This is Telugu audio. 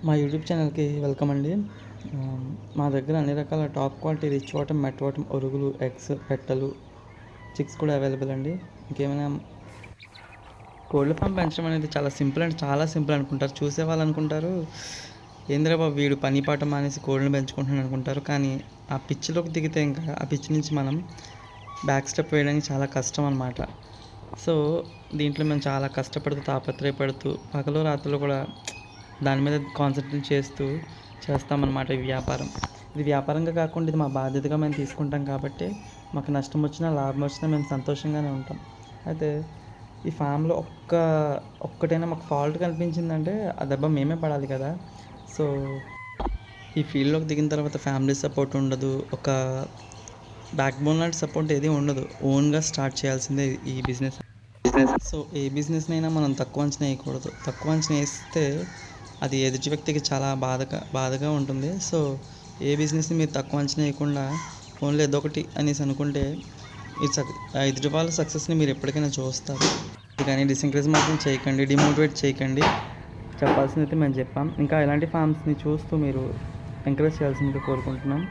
మా యూట్యూబ్ ఛానల్‌కి వెల్కమ్ అండి. మా దగ్గర అన్ని రకాల టాప్ క్వాలిటీ రిచ్ వాటం, మెట్ వాటం, ఒరుగులు, ఎగ్స్, పెట్టలు, చిక్స్ కూడా అవైలబుల్ అండి. ఇంకేమైనా కోళ్ళ ఫామ్ పెంచడం అనేది చాలా సింపుల్ అంటే చాలా సింపుల్ అనుకుంటారు. చూసేవాళ్ళు అనుకుంటారు, ఏందిరా బాబు వీడు పని పాట మానేసి కోళ్ళని పెంచుకుంటున్నాడు అనుకుంటారు. కానీ ఆ పిచ్చిలోకి దిగితే ఇంకా ఆ పిచ్చి నుంచి మనం బ్యాక్ స్టెప్ వేయడానికి చాలా కష్టం అనమాట. సో దీంట్లో మేము చాలా కష్టపడుతూ, తాపత్రయపడుతూ పగలు రాత్రులు కూడా దాని మీద కాన్సంట్రేట్ చేస్తామన్నమాట ఈ వ్యాపారం. ఇది వ్యాపారంగా కాకుండా ఇది మా బాధ్యతగా మేము తీసుకుంటాం కాబట్టి మాకు నష్టం వచ్చినా లాభం వచ్చినా మేము సంతోషంగానే ఉంటాం. అయితే ఈ ఫామ్లో ఒక్కటైనా మాకు ఫాల్ట్ కనిపించిందంటే ఆ దెబ్బ మేమే పడాలి కదా. సో ఈ ఫీల్డ్లోకి దిగిన తర్వాత ఫ్యామిలీ సపోర్ట్ ఉండదు, ఒక బ్యాక్ బోన్ లాంటి సపోర్ట్ ఏది ఉండదు. ఓన్గా స్టార్ట్ చేయాల్సిందే ఈ బిజినెస్. సో ఏ బిజినెస్నైనా మనం తక్కువ అంచనా వేయకూడదు. తక్కువ అంచనా వేస్తే అది ఎదుటి వ్యక్తికి చాలా బాధగా ఉంటుంది. సో ఏ బిజినెస్ని మీరు తక్కువ అంచనా వేయకుండా ఓన్లీ ఏదో ఒకటి అనేసి అనుకుంటే ఎదుటి వాళ్ళ సక్సెస్ని మీరు ఎప్పటికైనా చూస్తారు. కానీ డిసెంకరేజ్ మాత్రం చేయకండి, డిమోటివేట్ చేయకండి. చెప్పాల్సింది అయితే మేము చెప్పాం. ఇంకా ఇలాంటి ఫామ్స్ని చూస్తూ మీరు ఎంకరేజ్ చేయాల్సిందిగా కోరుకుంటున్నాం.